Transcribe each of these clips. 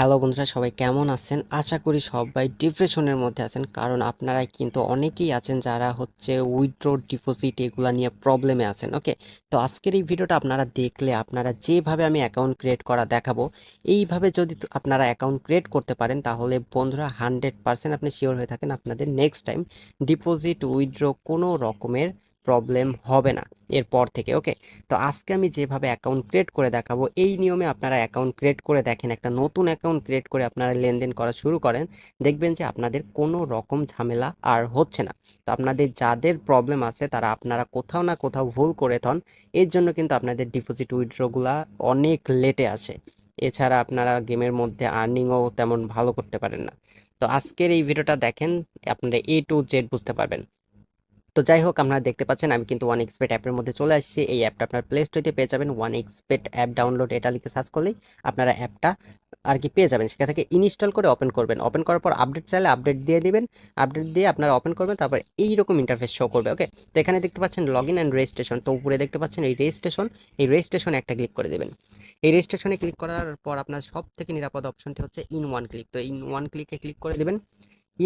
Hello বন্ধুরা, সবাই কেমন আছেন? আশা করি সবাই ডিপ্রেশনের মধ্যে আছেন, কারণ আপনারা কিন্তু অনেকেই আছেন যারা হচ্ছে উইথড্র ডিপোজিট এগুলা নিয়ে প্রবলেমে আছেন। ওকে, তো আজকের এই ভিডিওটা আপনারা দেখলে আপনারা যেভাবে আমি অ্যাকাউন্ট ক্রিয়েট করা দেখাবো, এইভাবে যদি আপনারা অ্যাকাউন্ট ক্রিয়েট করতে পারেন তাহলে বন্ধুরা 100% আপনি শিওর হয়ে থাকেন আপনাদের নেক্সট টাইম ডিপোজিট উইথড্র কোনো রকমের প্রবলেম হবে না এরপর থেকে। ওকে, তো আজকে আমি যেভাবে অ্যাকাউন্ট ক্রিয়েট করে দেখাবো, এই নিয়মে আপনারা অ্যাকাউন্ট ক্রিয়েট করে দেখেন, একটা নতুন অ্যাকাউন্ট ক্রিয়েট করে আপনারা লেনদেন করা শুরু করেন, দেখবেন যে আপনাদের কোনো রকম ঝামেলা আর হচ্ছে না। তো আপনাদের যাদের প্রবলেম আছে তারা আপনারা কোথাও না কোথাও ভুল করে থন, এর জন্য কিন্তু আপনাদের ডিপোজিট উইথড্রগুলা অনেক লেটে আসে। এছাড়া আপনারা গেমের মধ্যে আর্নিংও তেমন ভালো করতে পারেন না। তো আজকের এই ভিডিওটা দেখেন, আপনারা A to Z বুঝতে পারবেন। তো যাই হোক, আপনারা দেখতে পাচ্ছেন আমি কিন্তু ওয়ান এক্সপেট অ্যাপের মধ্যে চলে আসছি। এই অ্যাপটা আপনার প্লে স্টোরে পেয়ে যাবেন, ওয়ান এক্সপেট অ্যাপ ডাউনলোড এটা লিখে সার্চ করলেই আপনারা অ্যাপটা আর কি পেয়ে যাবেন। সেখান থেকে ইনস্টল করে ওপেন করবেন, ওপেন করার পর আপডেট চাইলে আপডেট দিয়ে দিবেন, আপডেট দিয়ে আপনারা ওপেন করবেন, তারপর এইরকম ইন্টারফেস শো করবে। ওকে, তো এখানে দেখতে পাচ্ছেন লগ ইন অ্যান্ড রেজিস্ট্রেশন, তো উপরে দেখতে পাচ্ছেন এই রেজিস্ট্রেশন, এই রেজিস্ট্রেশনে একটা ক্লিক করে দেবেন। এই রেজিস্ট্রেশনে ক্লিক করার পর আপনার সব থেকে নিরাপদ অপশনটি হচ্ছে ইন ওয়ান ক্লিক, তো ইন ওয়ান ক্লিকে ক্লিক করে দেবেন।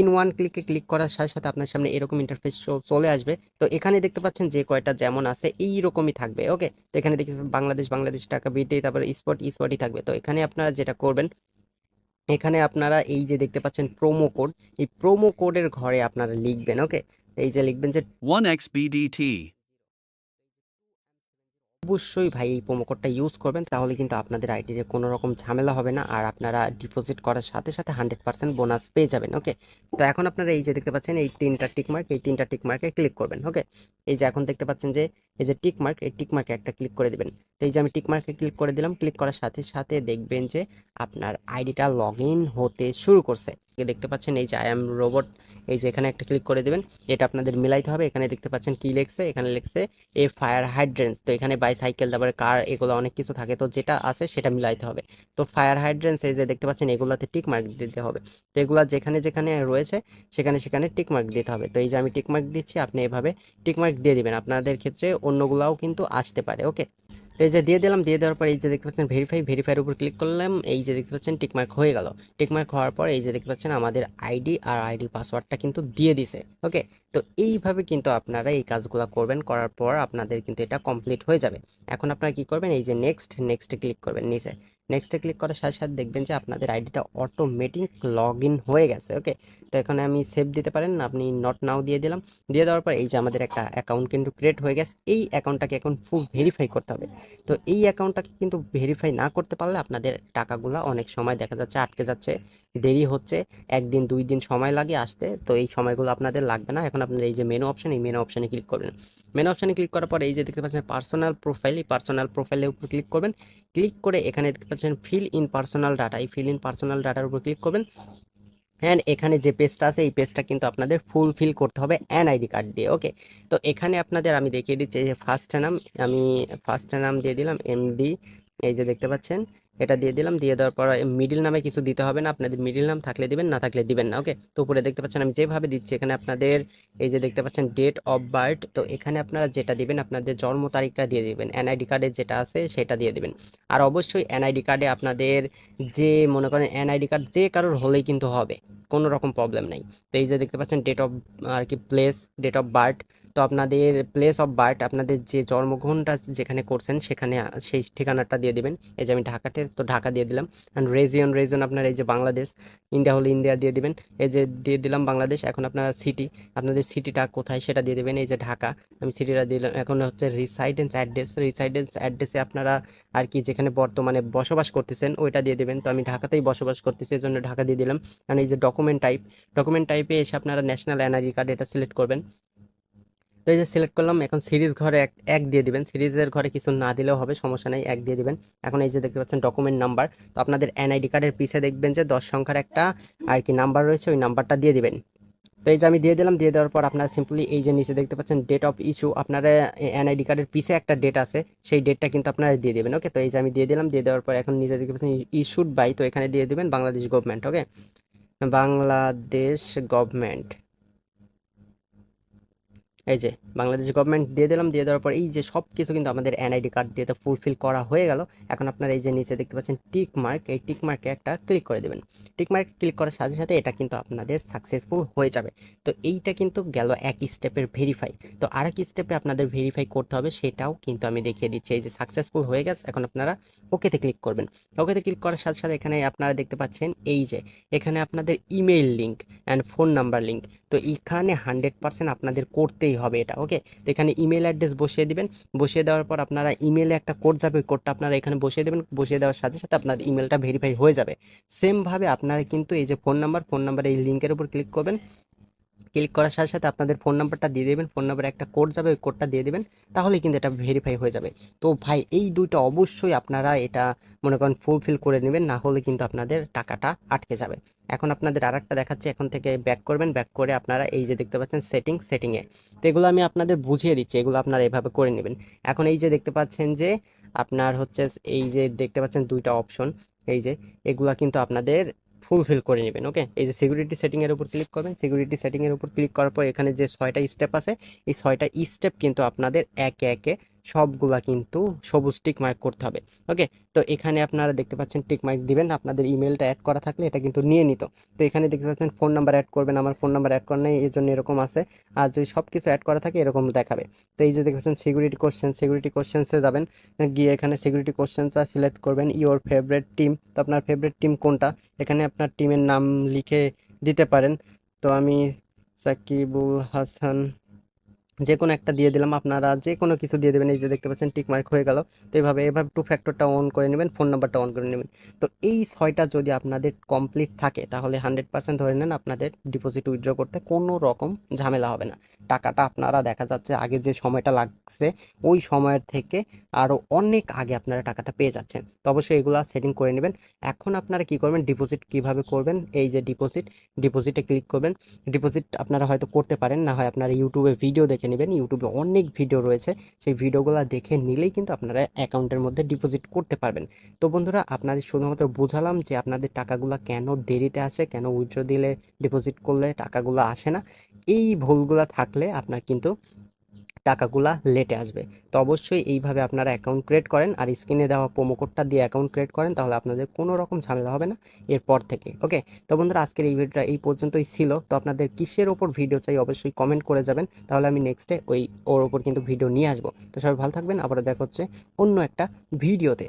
ইন ওয়ান ক্লিকে ক্লিক করার সাথে সাথে আপনার সামনে এরকম ইন্টারফেস চলে আসবে। তো এখানে দেখতে পাচ্ছেন যে কয়টা যেমন আছে এই রকমই থাকবে। ওকে, তো এখানে দেখতে পাচ্ছেন বাংলাদেশ, বাংলাদেশ টাকা, বিটি, তারপরে স্পটই থাকবে। তো এখানে আপনারা যেটা করবেন, এখানে আপনারা এই যে দেখতে পাচ্ছেন প্রোমো কোড, এই প্রোমো কোডের ঘরে আপনারা লিখবেন। ওকে, এই যে লিখবেন যে 1xBDT অবশ্যই ভাই এই প্রোমো কোডটা ইউজ করবেন, তাহলে কিন্তু আপনাদের আইডিতে কোনো রকম ঝামেলা হবে না, আর আপনারা ডিপোজিট করার সাথে সাথে 100% বোনাস পেয়ে যাবেন। ওকে, তো এখন আপনারা এই যে দেখতে পাচ্ছেন এই তিনটা টিকমার্ক, এই তিনটা টিকমার্কে ক্লিক করবেন। ওকে, এই যে এখন দেখতে পাচ্ছেন যে এই যে টিকমার্ক, এই টিকমার্কে একটা ক্লিক করে দিবেন। তো এই যে আমি টিকমার্কে ক্লিক করে দিলাম, ক্লিক করার সাথে সাথে দেখবেন যে আপনার আইডিটা লগ ইন হতে শুরু করছে। দেখতে পাচ্ছেন এই যে আই এম রোবট, এই যে এখানে একটা ক্লিক করে দেবেন। এটা আপনাদের মিলাইতে হবে। এখানে দেখতে পাচ্ছেন কি লেখছে, এখানে লেখছে এ ফায়ার হাইড্রেন্স, তো এখানে বাইসাইকেল, তারপরে কার, এগুলো অনেক কিছু থাকে, তো যেটা আছে সেটা মিলাইতে হবে। তো ফায়ার হাইড্রেন্স এই যে দেখতে পাচ্ছেন এগুলাতে টিক মার্ক দিতে হবে। তো এগুলা যেখানে যেখানে রয়েছে সেখানে সেখানে টিক মার্ক দিতে হবে। তো এই যে আমি টিক মার্ক দিচ্ছি, আপনি এভাবে টিক মার্ক দিয়ে দিবেন, আপনাদের ক্ষেত্রে অন্যগুলাও কিন্তু আসতে পারে। ওকে, তো এই যে দিয়ে দিলাম, দিয়ে দেওয়ার পর এই যে দেখতে পাচ্ছেন ভেরিফাইয়ের উপর ক্লিক করলাম, এই যে দেখতে পাচ্ছেন টিকমার্ক হয়ে গেল। টিকমার্ক হওয়ার পর এই যে দেখতে পাচ্ছেন আমাদের আইডি আর আইডি পাসওয়ার্ডটা কিন্তু দিয়ে দিছে। ওকে, তো এইভাবে কিন্তু আপনারা এই কাজগুলো করবেন, করার পর আপনাদের কিন্তু এটা কমপ্লিট হয়ে যাবে। এখন আপনারা কি করবেন, এই যে নেক্সটে ক্লিক করবেন, নিচে নেক্সটে ক্লিক করার সাথে সাথে দেখবেন যে আপনাদের আইডিটা অটোমেটিক লগ ইন হয়ে গেছে। ওকে, তো এখানে আমি সেভ দিতে পারেন, আপনি নট নাও দিয়ে দিলাম। দিয়ে দেওয়ার পর এই যে আমাদের একটা অ্যাকাউন্ট কিন্তু ক্রিয়েট হয়ে গেছে। এই অ্যাকাউন্টটাকে এখন ফুল ভেরিফাই করতে হবে। তো এই অ্যাকাউন্টটাকে কিন্তু ভেরিফাই না করতে পারলে আপনাদের টাকাগুলো অনেক সময় দেখা যাচ্ছে আটকে যাচ্ছে, দেরি হচ্ছে, একদিন 2 দিন সময় লাগে আসতে। তো এই সময়গুলো আপনাদের লাগবে না। এখন আপনার এই যে মেনু অপশন, এই মেনু অপশানে ক্লিক করবেন। মেনু অপশানে ক্লিক করার পর এই যে দেখতে পাচ্ছেন পার্সোনাল প্রোফাইল, এই পার্সোনাল প্রোফাইলের উপর ক্লিক করবেন। ক্লিক করে এখানে দেখতে পাচ্ছেন ফিল ইন পার্সোনাল ডাটা, এই ফিল ইন পার্সোনাল ডাটার উপর ক্লিক করবেন। অ্যান্ড এখানে যে পেজটা আছে এই পেজটা কিন্তু আপনাদের ফুলফিল করতে হবে এনআইডি কার্ড দিয়ে। ওকে, তো এখানে আপনাদের আমি দেখিয়ে দিচ্ছি, এই যে ফার্স্ট নাম, আমি ফার্স্ট নাম দিয়ে দিলাম এমডি, এই যে দেখতে পাচ্ছেন এটা দিয়ে দিলাম। দিয়ে দেওয়ার পর মিডিল নামে কিছু দিতে হবে না, আপনাদের মিডিল নাম থাকলে দিবেন, না থাকলে দিবেন না। ওকে, তো উপরে দেখতে পাচ্ছেন আমি যেভাবে দিচ্ছি, এখানে আপনাদের এই যে দেখতে পাচ্ছেন ডেট অফ বার্থ, তো এখানে আপনারা যেটা দিবেন আপনাদের জন্ম তারিখটা দিয়ে দিবেন, এনআইডি কার্ডে যেটা আছে সেটা দিয়ে দিবেন। আর অবশ্যই এনআইডি কার্ডে আপনাদের যে মনে করেন এনআইডি কার্ড যে কারোর হলেই কিন্তু হবে, কোনো রকম প্রবলেম নেই। তো এই যে দেখতে পাচ্ছেন ডেট অফ আর কি প্লেস, ডেট অফ বার্থ, তো আপনাদের প্লেস অফ বার্থ আপনাদের যে জন্মগ্রহণটা যেখানে করছেন সেখানে সেই ঠিকানাটা দিয়ে দিবেন। এই যে আমি ঢাকাতে, তো ঢাকা দিয়ে দিলাম। অ্যান্ড রিজন আপনার এই যে বাংলাদেশ, ইন্ডিয়া হলে ইন্ডিয়া দিয়ে দিবেন, এই যে দিয়ে দিলাম বাংলাদেশ। এখন আপনারা সিটি, আপনাদের সিটিটা কোথায় সেটা দিয়ে দেবেন, এই যে ঢাকা, আমি সিটিটা দিলাম। এখন হচ্ছে রিসাইডেন্স অ্যাড্রেসে আপনারা আর কি যেখানে বর্তমানে বসবাস করতেছেন ওইটা দিয়ে দেবেন। তো আমি ঢাকাতেই বসবাস করতেছি, এই জন্য ঢাকা দিয়ে দিলাম। আর এই যে ডকুমেন্ট টাইপে এসে আপনারা ন্যাশনাল এনআইডি কার্ড এটা সিলেক্ট করবেন। তো এই যে সিলেক্ট করলাম, এখন সিরিজ ঘরে এক দিয়ে দিবেন, সিরিজের ঘরে কিছু না দিলেও হবে, সমস্যা নেই, এক দিয়ে দিবেন। এখন এই যে দেখতে পাচ্ছেন ডকুমেন্ট নাম্বার, তো আপনাদের এনআইডি কার্ডের পিছে দেখবেন যে 10 সংখ্যার একটা আর কি নাম্বার রয়েছে, ওই নাম্বারটা দিয়ে দিবেন। তো এই যে আমি দিয়ে দিলাম, দিয়ে দেওয়ার পর আপনারা সিম্পলি এই যে নিচে দেখতে পাচ্ছেন ডেট অফ ইস্যু, আপনারা এনআইডি কার্ডের পিছে একটা ডেট আছে, সেই ডেটটা কিন্তু আপনারা দিয়ে দেবেন। ওকে, তো এই যে আমি দিয়ে দিলাম, দিয়ে দেওয়ার পর এখন নিচে দেখতে পাচ্ছেন ইস্যুড বাই, তো এখানে দিয়ে দেবেন বাংলাদেশ গভর্নমেন্ট। ওকে, বাংলাদেশ গভর্নমেন্ট, এই যে বাংলাদেশ গভর্নমেন্ট দিয়ে দিলাম, দিয়ে দেওয়ার পর এই যে সব কিছু কিন্তু আমাদের এনআইডি কার্ড দিয়ে তো ফুলফিল করা হয়ে গেল। এখন আপনারা এই যে নিচে দেখতে পাচ্ছেন টিক মার্ক, এই টিক মার্কে একটা ক্লিক করে দেবেন। টিক মার্ক ক্লিক করার সাথে সাথে এটা কিন্তু আপনাদের সাকসেসফুল হয়ে যাবে। তো এইটা কিন্তু গেল এক স্টেপের ভেরিফাই। তো আরেক স্টেপে আপনাদের ভেরিফাই করতে হবে, সেটাও কিন্তু আমি দেখিয়ে দিচ্ছি। এই যে সাকসেসফুল হয়ে গেছে, এখন আপনারা ওকেতে ক্লিক করবেন। ওকেতে ক্লিক করার সাথে সাথে এখানে আপনারা দেখতে পাচ্ছেন এই যে এখানে আপনাদের email link and phone number link. তো এখানে 100% আপনাদের করতেই হবে এটা। ওকে, তো এখানে ইমেল অ্যাড্রেস বসিয়ে দিবেন। বসিয়ে দেওয়ার পর আপনারা ইমেলে একটা কোড যাবে, ওই কোডটা আপনারা এখানে বসিয়ে দেবেন। বসিয়ে দেওয়ার সাথে সাথে আপনার ইমেলটা ভেরিফাই হয়ে যাবে। সেমভাবে আপনারা কিন্তু এই যে ফোন নাম্বার এই লিঙ্কের উপর ক্লিক করবেন। ক্লিক করার সাথে সাথে আপনাদের ফোন নাম্বারটা দিয়ে দেবেন। ফোন নাম্বারে একটা কোড যাবে, ওই কোডটা দিয়ে দেবেন, তাহলে কিন্তু এটা ভেরিফাই হয়ে যাবে। তো ভাই এই দুইটা অবশ্যই আপনারা এটা মনে করেন ফুলফিল করে নেবেন, না হলে কিন্তু আপনাদের টাকাটা আটকে যাবে। এখন আপনাদের আরেকটা দেখাচ্ছি, এখন থেকে ব্যাক করবেন। ব্যাক করে আপনারা এই যে দেখতে পাচ্ছেন সেটিংয়ে, তো এগুলো আমি আপনাদের বুঝিয়ে দিচ্ছি, এগুলো আপনারা এভাবে করে নেবেন। এখন এই যে দেখতে পাচ্ছেন যে আপনার হচ্ছে এই যে দেখতে পাচ্ছেন দুইটা অপশন, এই যে এগুলা কিন্তু আপনাদের ফুলফিল করে নেবেন। ওকে, এই যে সিকিউরিটি সেটিংয়ের উপর ক্লিক করবেন। সিকিউরিটি সেটিংয়ের উপর ক্লিক করার পর এখানে যে 6টা স্টেপ আছে, এই 6টা স্টেপ কিন্তু আপনাদের একে একে সবগুলা কিন্তু সবুজ টিক মার্ক করতে হবে। ওকে, তো এখানে আপনারা দেখতে পাচ্ছেন টিক মার্ক দিবেন। আপনাদের ইমেলটা অ্যাড করা থাকলে এটা কিন্তু নিয়ে নিত। তো এখানে দেখতে পাচ্ছেন ফোন নাম্বার অ্যাড করবেন, আমার ফোন নাম্বার অ্যাড করা নেই, এই জন্য এরকম আছে। আর যদি সব কিছু অ্যাড করা থাকে এরকম দেখাবে। তো এই যে দেখতে পাচ্ছেন সিকিউরিটি কোশ্চেন্সে যাবেন, গিয়ে এখানে সিকিউরিটি কোশ্চেন্সটা সিলেক্ট করবেন। ইওর ফেভারিট টিম, তো আপনার ফেভারিট টিম কোনটা, এখানে আপনার টিমের নাম লিখে দিতে পারেন। তো আমি সাকিবুল হাসান যে কোনো একটা দিয়ে দিলাম, আপনারা যে কোনো কিছু দিয়ে দেবেন। এই যে দেখতে পাচ্ছেন টিক মার্ক হয়ে গেল। তো এভাবে টু ফ্যাক্টরটা অন করে নেবেন, ফোন নাম্বারটা অন করে নেবেন। তো এই 6টা যদি আপনাদের কমপ্লিট থাকে তাহলে 100% ধরে নেন আপনাদের ডিপোজিট উইথড্র করতে কোনো রকম ঝামেলা হবে না। টাকাটা আপনারা দেখা যাচ্ছে আগে যে সময়টা লাগছে ওই সময়ের থেকে আরও অনেক আগে আপনারা টাকাটা পেয়ে যাচ্ছেন। তো অবশ্যই এগুলো সেটিং করে নেবেন। এখন আপনারা কি করবেন, ডিপোজিট কিভাবে করবেন, এই যে ডিপোজিটে ক্লিক করবেন। ডিপোজিট আপনারা হয়তো করতে পারেন, না হয় আপনারা ইউটিউবে ভিডিও দেখে নেবেন। ইউটিউবে অনেক ভিডিও রয়েছে, সেই ভিডিওগুলো দেখে নিলেই কিন্তু আপনারা অ্যাকাউন্টের মধ্যে ডিপোজিট করতে পারবেন। তো বন্ধুরা, আপনাদের শুধুমাত্র বোঝালাম যে আপনাদের টাকাগুলো কেন দেরিতে আসে, কেন উইথড্র দিলে ডিপোজিট করলে টাকাগুলো আসে না। এই ভুলগুলো থাকলে আপনার কিন্তু টাকাগুলা লেটে আসবে। তো অবশ্যই এইভাবে আপনারা অ্যাকাউন্ট ক্রিয়েট করেন, আর স্ক্রিনে দেওয়া প্রোমো কোডটা দিয়ে অ্যাকাউন্ট ক্রিয়েট করেন, তাহলে আপনাদের কোনো রকম ঝামেলা হবে না এরপর থেকে। ওকে, তো বন্ধুরা আজকের এই ভিডিওটা এই পর্যন্তই ছিল। তো আপনাদের কিসের ওপর ভিডিও চাই অবশ্যই কমেন্ট করে যাবেন, তাহলে আমি নেক্সটে ওর ওপর কিন্তু ভিডিও নিয়ে আসবো। তো সবাই ভালো থাকবেন, আবারও দেখা হচ্ছে অন্য একটা ভিডিওতে।